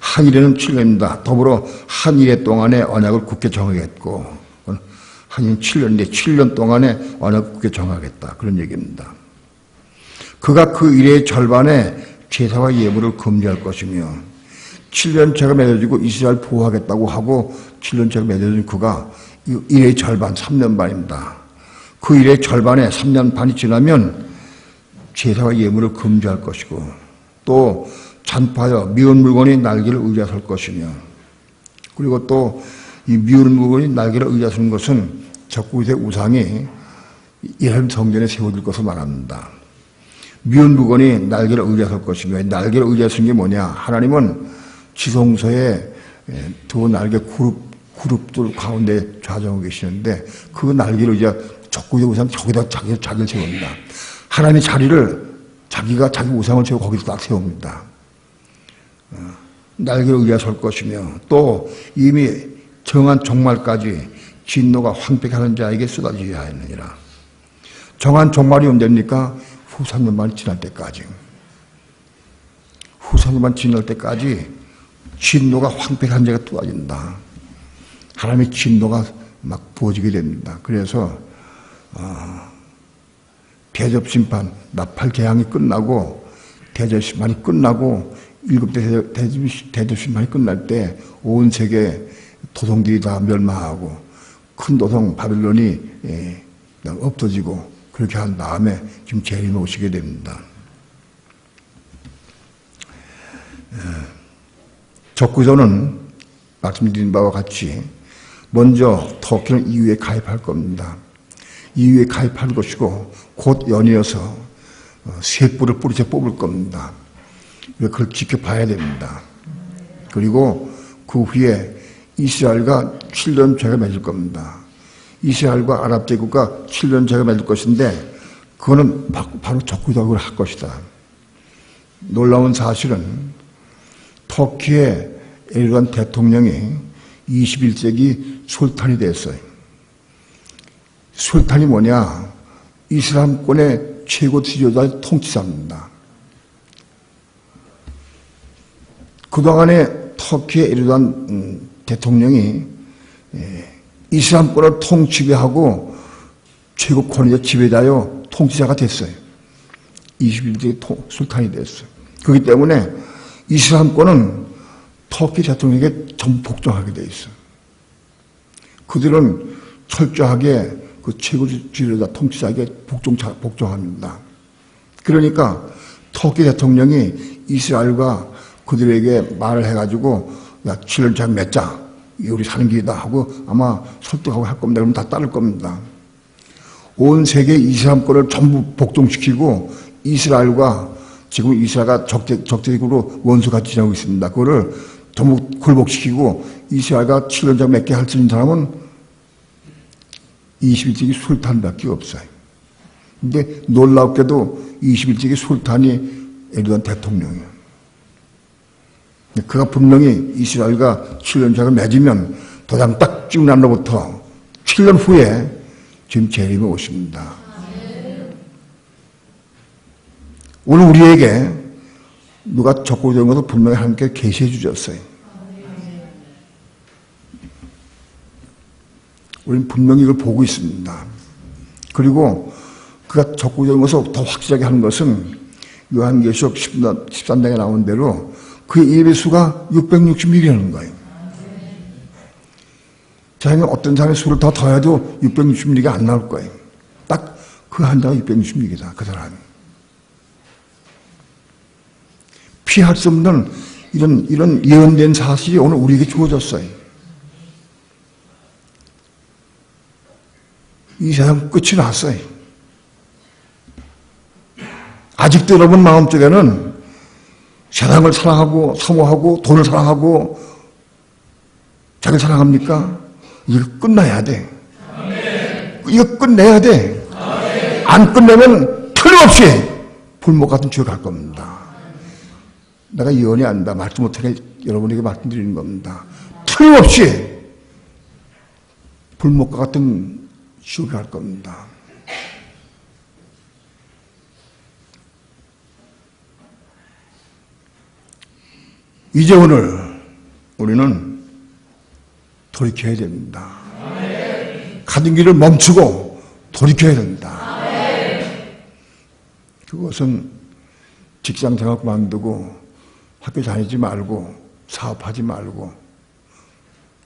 한 일에는 7년입니다. 더불어 한 일해 동안의 언약을 굳게 정하겠고 한 일은 7년인데 7년 동안의 언약을 굳게 정하겠다. 그런 얘기입니다. 그가 그 일의 절반에 제사와 예물을 금지할 것이며 7년째가 맺어지고 이스라엘 보호하겠다고 하고 7년째가 맺어진 그가 일의 절반 3년 반입니다. 그 일의 절반에 3년 반이 지나면 제사와 예물을 금지할 것이고 또 잔파하여 미운 물건이 날개를 의지하여 설 것이며 그리고 또 이 미운 물건이 날개를 의지하여 서는 것은 적그리스도의 우상이 예루살렘 성전에 세워질 것을 말합니다. 미운 물건이 날개를 의지하여 설 것이며 날개를 의지하여 서는 게 뭐냐? 하나님은 지성소에 두 날개 그룹들 가운데 좌정하고 계시는데 그 날개를 의지하여 적그리스도의 우상 저기다 자기를 세웁니다. 하나님의 자리를 자기가 자기 우상을 세우고 거기서 딱 세웁니다. 날개를 의지하여 설 것이며 또 이미 정한 종말까지 진노가 황폐케 하는 자에게 쏟아지어야 하느니라. 정한 종말이 언제입니까? 후 3년만 지날 때까지. 후 3년만 지날 때까지 진노가 황폐케 하는 자가 쏟아진다. 하나님의 진노가 막 부어지게 됩니다. 그래서 대접심판, 나팔 개항이 끝나고 대접심판이 끝나고 7대 대접심판이 끝날 때 온 세계 도성들이 다 멸망하고 큰 도성 바빌론이 없어지고 그렇게 한 다음에 지금 재림이 오시게 됩니다. 적그리스도는 말씀드린 바와 같이 먼저 터키는 EU에 가입할 겁니다. EU에 가입할 것이고 곧 연이어서 쇠뿔을 뿌리째 뽑을 겁니다. 그걸 지켜봐야 됩니다. 그리고 그 후에 이스라엘과 7년 죄가 맺을 겁니다. 이스라엘과 아랍 제국과 7년 죄가 맺을 것인데 그거는 바로 적그리스도가 할 것이다. 놀라운 사실은 터키의 에르도안 대통령이 21세기 술탄이 됐어요. 술탄이 뭐냐? 이슬람권의 최고 지도자 통치자입니다. 그동안에 터키의 에르도안 대통령이 이슬람권을 통치하고 최고 권위자 지배자요 통치자가 됐어요. 21세기 술탄이 됐어요. 그렇기 때문에 이슬람권은 터키 대통령에게 전부 복종하게 돼 있어요. 그들은 철저하게 그 최고 지도자 통치자에게 복종합니다. 그러니까 터키 대통령이 이스라엘과 그들에게 말을 해가지고 야, 7년 차 맺자. 이게 우리 사는 길이다 하고 아마 설득하고 할 겁니다. 그러면 다 따를 겁니다. 온 세계 이슬람권을 전부 복종시키고 이스라엘과 지금 이스라엘과 적대적으로 원수같이 지내고 있습니다. 그거를 전부 굴복시키고 이스라엘과 7년 차 맺게 할 수 있는 사람은 21세기 술탄밖에 없어요. 근데 놀랍게도 21세기 술탄이 에르도안 대통령이에요. 그가 분명히 이스라엘과 7년차를 맺으면 도장 딱 찍은 날로부터 7년 후에 지금 재림이 오십니다. 오늘 우리에게 누가 적극적인 것을 분명히 함께 계시해 주셨어요. 우리는 분명히 이걸 보고 있습니다. 그리고 그가 적극적인 것을 더 확실하게 하는 것은 요한계시록 13장에 나온 대로 그의 예배수가 666이라는 거예요. 자기는 어떤 사람의 수를 더 더해도 666이 안 나올 거예요. 딱 그 한자가 666이다. 그 사람이. 피할 수 없는 이런 예언된 사실이 오늘 우리에게 주어졌어요. 이 세상 끝이 났어요. 아직도 여러분 마음속에는 세상을 사랑하고 사모하고 돈을 사랑하고 자기를 사랑합니까? 이거 끝나야 돼. 이거 끝내야 돼. 안 끝내면 틀림없이 불목 같은 죄를 갈 겁니다. 내가 예언이 아니다. 말씀 못하게 여러분에게 말씀드리는 겁니다. 틀림없이 불목과 같은 지옥에 갈 겁니다. 이제 오늘 우리는 돌이켜야 됩니다. 가던 길을 멈추고 돌이켜야 됩니다. 그것은 직장생활 그만두고 학교 다니지 말고 사업하지 말고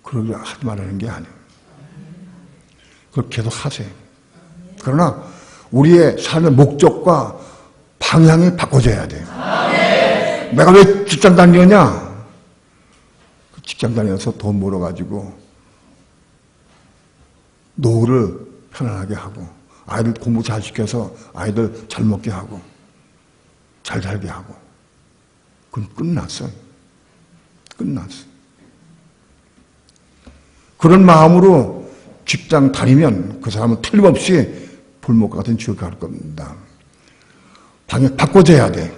그러게 하지 말라는 게 아니에요. 그걸 계속 하세요. 그러나 우리의 삶의 목적과 방향이 바꿔져야 돼요. 내가 왜 직장 다니느냐? 직장 다녀서 돈 벌어가지고 노후를 편안하게 하고 아이들 공부 잘 시켜서 아이들 잘 먹게 하고 잘 살게 하고 그건 끝났어요. 끝났어요. 그런 마음으로 직장 다니면 그 사람은 틀림없이 불목과 같은 지옥에 갈 겁니다. 방향 바꿔줘야 돼.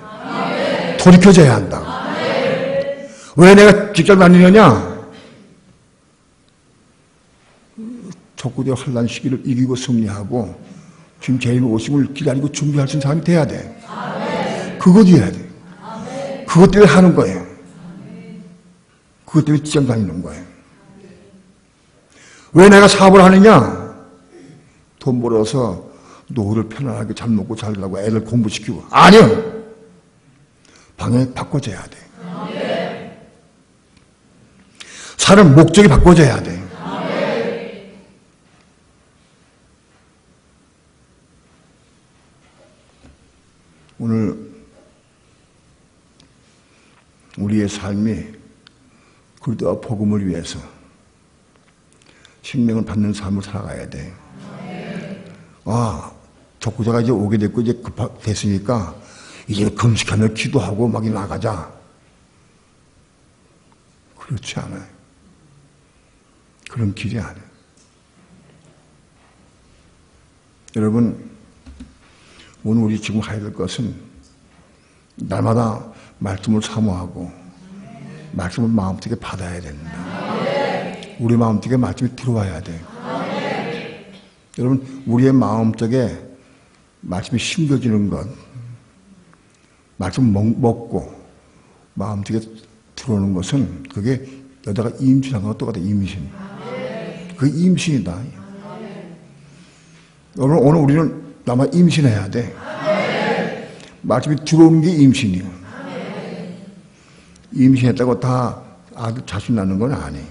돌이켜줘야 한다. 왜 내가 직장 다니느냐? 적구대 환란 시기를 이기고 승리하고 지금 재림의 오심을 기다리고 준비할 수 있는 사람이 돼야 돼. 그것 해야 돼. 그것 때문에 하는 거예요. 그것 때문에 직장 다니는 거예요. 왜 내가 사업을 하느냐? 돈 벌어서 노후를 편안하게 잘 먹고 잘 살고 애들 공부시키고. 아니요. 방향이 바꿔져야 돼. 사는 목적이 바꿔져야 돼. 오늘 우리의 삶이 그리스도와 복음을 위해서 생명을 받는 삶을 살아가야 돼. 적구자가 이제 오게 됐고 이제 됐으니까 이제 금식하며 기도하고 막 나가자. 그렇지 않아요. 그런 길이 아니에요. 여러분, 오늘 우리 지금 해야 될 것은 날마다 말씀을 사모하고 말씀을 마음속에 받아야 된다. 우리 마음속에 말씀이 들어와야 돼. 여러분, 우리의 마음속에 말씀이 심겨지는 것, 말씀 먹고 마음속에 들어오는 것은 그게 여자가 임신한 것과 똑같아. 임신. 그게 임신이다. 여러분, 오늘 우리는 아마 임신해야 돼. 말씀이 들어오는 게 임신이에요. 임신했다고 다 아들 자식 낳는 건 아니에요.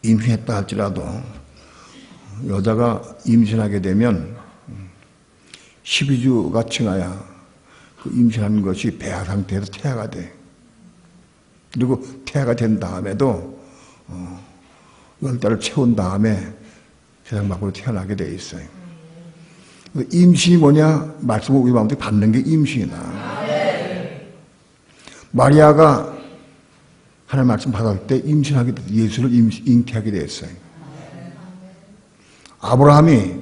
임신했다 할지라도 여자가 임신하게 되면 12주가 지나야 그 임신한 것이 배아 상태에서 태아가 돼. 그리고 태아가 된 다음에도 10달을 채운 다음에 세상 밖으로 태어나게 돼 있어요. 임신이 뭐냐? 말씀을 우리 마음속에 받는 게 임신이다. 마리아가 하나님 말씀 받았을 때 임신하게 돼, 예수를 잉태하게 됐어요. 아브라함이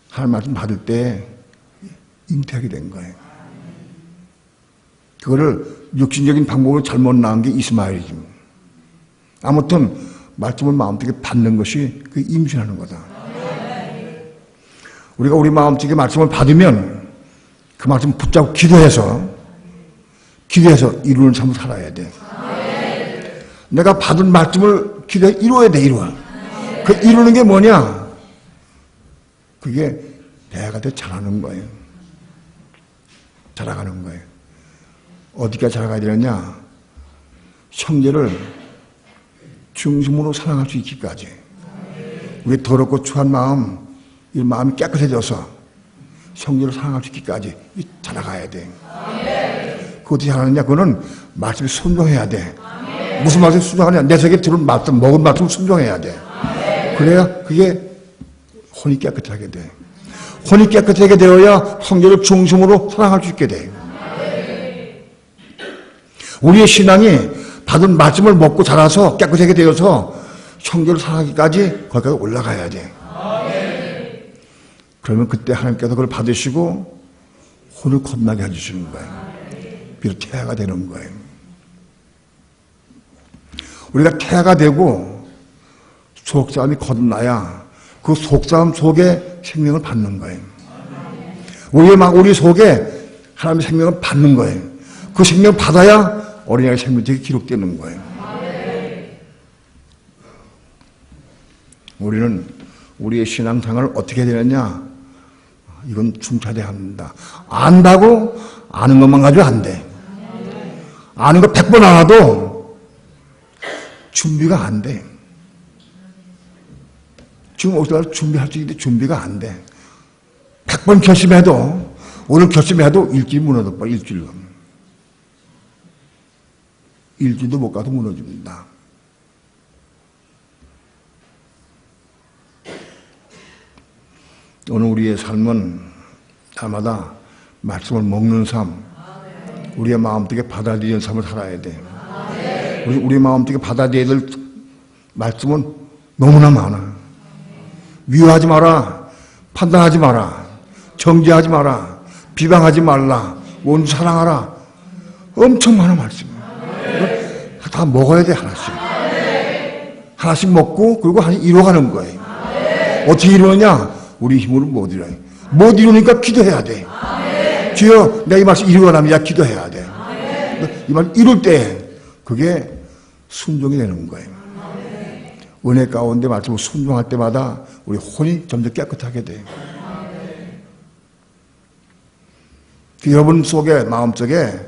하나님 말씀 받을 때 잉태하게 된 거예요. 그거를 육신적인 방법으로 잘못 낳은 게 이스마엘이지. 아무튼 말씀을 마음속에 받는 것이 그 임신하는 거다. 우리가 우리 마음속에 말씀을 받으면 그 말씀 붙잡고 기도해서 이루는 삶을 살아야 돼. 내가 받은 말씀을 기도해 이루어야 돼. 그 이루는 게 뭐냐? 그게 내가 더 자라는 거예요. 자라가는 거예요. 어디까지 자라가야 되느냐? 형제를 중심으로 사랑할 수 있기까지. 우리 더럽고 추한 마음, 이 마음이 깨끗해져서 형제를 사랑할 수 있기까지 자라가야 돼. 그거 어떻게 하느냐? 그거는 말씀에 순종해야 돼. 무슨 말씀에 순종하냐? 내 속에 들은 말씀, 먹은 말씀 순종해야 돼. 그래야 그게 혼이 깨끗하게 돼. 혼이 깨끗하게 되어야 형제를 중심으로 사랑할 수 있게 돼. 우리의 신앙이 받은 말씀을 먹고 자라서 깨끗하게 되어서 형제를 사랑하기까지 거기까지 올라가야 돼. 그러면 그때 하나님께서 그걸 받으시고 혼을 겁나게 해주시는 거예요. 비록 태아가 되는 거예요. 우리가 태아가 되고 속사람이 거듭나야 그 속사람 속에 생명을 받는 거예요. 우리 속에 하나님의 생명을 받는 거예요. 그 생명을 받아야 어린아이 생명책이 기록되는 거예요. 우리는 우리의 신앙생활을 어떻게 해야 되느냐? 이건 중차돼야 합니다. 안다고 아는 것만 가지고 안 돼. 아는 거 100번 알아도 준비가 안 돼. 지금 어디서 준비할 수 있는데 준비가 안 돼. 100번 결심해도 오늘 결심해도 일주일 무너져 봐. 일주일도 못 가도 무너집니다. 오늘 우리의 삶은 날마다 말씀을 먹는 삶, 우리의 마음속에 받아들이는 삶을 살아야 돼. 우리 마음속에 받아들여야 될 말씀은 너무나 많아. 미워하지 마라, 판단하지 마라, 정죄하지 마라, 비방하지 말라, 원수 사랑하라. 엄청 많은 말씀이에요. 다 먹어야 돼. 하나씩 먹고 그리고 하나씩 이루어가는 거예요. 어떻게 이루느냐? 우리 힘으로 못 이뤄요. 못 이루니까 기도해야 돼. 주여, 내가 이 말씀 이루어가면 기도해야 돼. 이 말 이룰 때 그게 순종이 되는 거예요. 은혜 가운데 말씀을 순종할 때마다 우리 혼이 점점 깨끗하게 돼요. 여러분 속에, 마음속에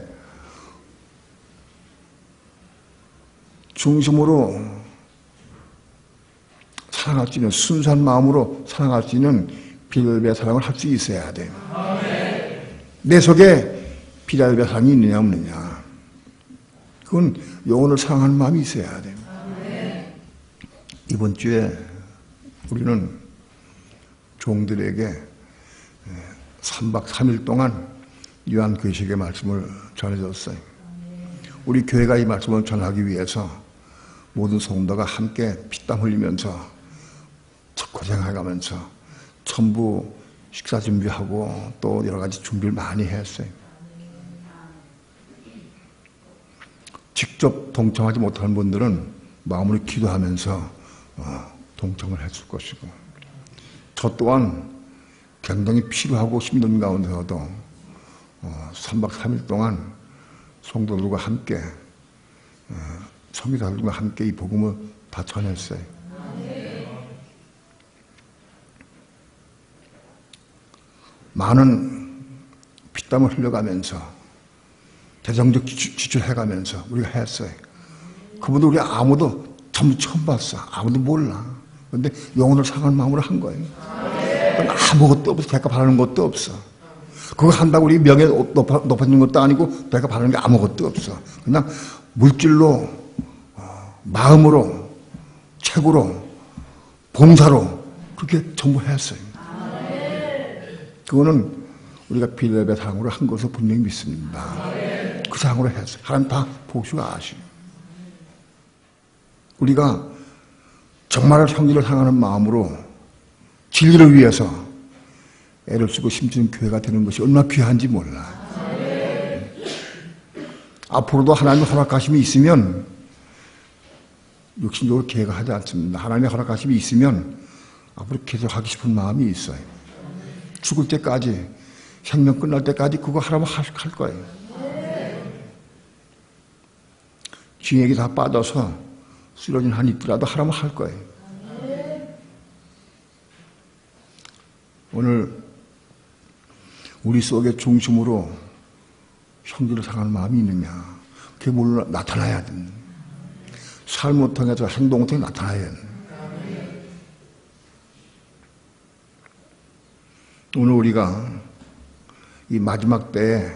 중심으로 사랑할 수 있는, 순수한 마음으로 사랑할 수 있는 빌베 사랑을 할 수 있어야 돼. 내 속에 빌베 사랑이 있느냐 없느냐, 그건 영혼을 사랑하는 마음이 있어야 돼. 이번 주에 우리는 종들에게 3박 3일 동안 요한계시록의 말씀을 전해줬어요. 우리 교회가 이 말씀을 전하기 위해서 모든 성도가 함께 피땀 흘리면서 고생해가면서 전부 식사 준비하고 또 여러 가지 준비를 많이 했어요. 직접 동참하지 못하는 분들은 마음으로 기도하면서 동참을 했을 것이고, 저 또한 굉장히 필요하고 힘든 가운데서도 3박 3일 동안 성도들과 함께, 선교사들과 함께 이 복음을 다 전했어요. 많은 피땀을 흘려가면서 재정적 지출해가면서 우리가 했어요. 그분들 우리 아무도 전부 처음 봤어. 아무도 몰라. 그런데 영혼을 상하는 마음으로 한 거예요. 아무것도 없어. 대가 바라는 것도 없어. 그거 한다고 우리 명예 높아지는 것도 아니고 대가 바라는 게 아무것도 없어. 그냥 물질로, 마음으로, 책으로, 봉사로 그렇게 전부 했어요. 그거는 우리가 빌립의 상으로 한 것을 분명히 믿습니다. 그 상으로 했어요. 하나님 다 보시고 아시고. 우리가 정말 형제를 사랑하는 마음으로 진리를 위해서 애를 쓰고 힘쓰는 교회가 되는 것이 얼마나 귀한지 몰라. 앞으로도 하나님의 허락하심이 있으면 욕심적으로 계획하지 않습니다. 하나님의 허락하심이 있으면 앞으로 계속 하고 싶은 마음이 있어요. 죽을 때까지, 생명 끝날 때까지 그거 하라면 할 거예요. 징역이 다 빠져서 쓰러진 한 있더라도 하라면 할 거예요. 오늘 우리 속의 중심으로 형제를 사랑하는 마음이 있느냐, 그게 물론 나타나야 됩니다. 삶을 통해서 행동을 통해 나타나야 됩니다. 오늘 우리가 이 마지막 때에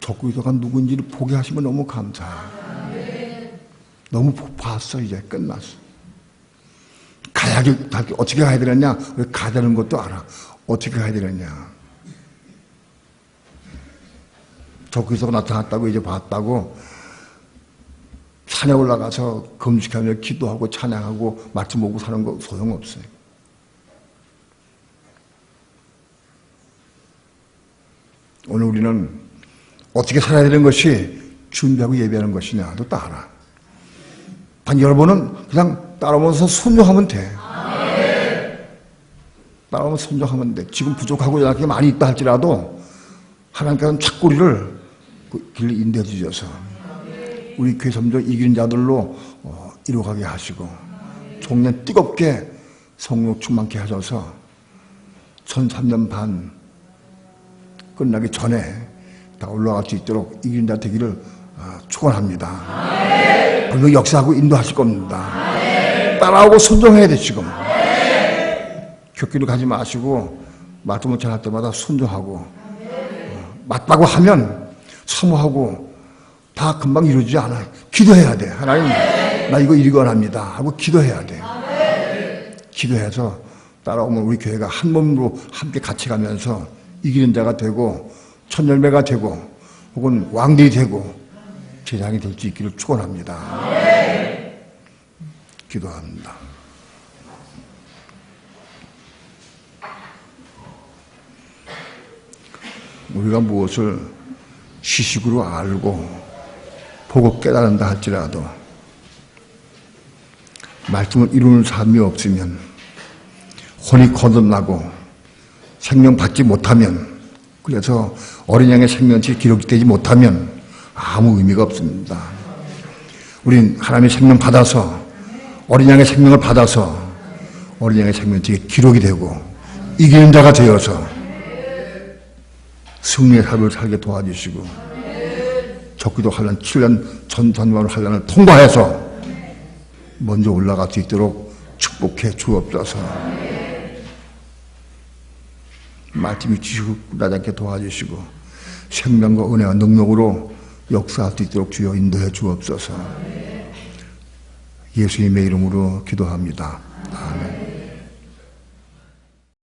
적그리스도가 누군지를 보게 하시면 너무 감사해요. 너무 봤어. 이제 끝났어. 어떻게 가야 되느냐? 왜 가자는 것도 알아. 어떻게 가야 되느냐? 적그리스도가 나타났다고 이제 봤다고 산에 올라가서 금식하며 기도하고 찬양하고 말씀 보고 사는 거 소용없어요. 오늘 우리는 어떻게 살아야 되는 것이 준비하고 예배하는 것이냐도 다 알아. 단 여러분은 그냥 따라오면서 순종하면 돼. 따라오면서 순종하면 돼. 지금 부족하고 연약한 게 많이 있다 할지라도 하나님께서는 착고리를 그 길을 인도해 주셔서 우리 교회 섬조 이기는 자들로 이루어가게 하시고 종년 뜨겁게 성령 충만케 하셔서 1300년 반 끝나기 전에 다 올라갈 수 있도록 이기는 자 되기를 축원합니다. 그리고 역사하고 인도하실 겁니다. 따라오고 순종해야 돼. 지금 격기를 가지 마시고 말씀을 전할 때마다 순종하고 맞다고 하면 사모하고 다 금방 이루어지지 않아요. 기도해야 돼. 하나님 나 이거 일관합니다 하고 기도해야 돼. 기도해서 따라오면 우리 교회가 한 몸으로 함께 같이 가면서 이기는 자가 되고 천열매가 되고 혹은 왕들이 되고 제장이 될 수 있기를 축원합니다. 기도합니다. 우리가 무엇을 지식으로 알고 보고 깨달은다 할지라도 말씀을 이루는 삶이 없으면 혼이 거듭나고 생명 받지 못하면, 그래서 어린 양의 생명치 기록되지 못하면 아무 의미가 없습니다. 우린 하나님의 생명 받아서 어린 양의 생명을 받아서 어린 양의 생명치에 기록이 되고 이기는 자가 되어서 승리의 삶을 살게 도와주시고 적기도 환란 7년 전전만 환란을 통과해서 먼저 올라갈 수 있도록 축복해 주옵소서. 말씀이 지시고 나지 않게 도와주시고 생명과 은혜와 능력으로 역사할 수 있도록 주여 인도해 주옵소서. 예수님의 이름으로 기도합니다. 아멘.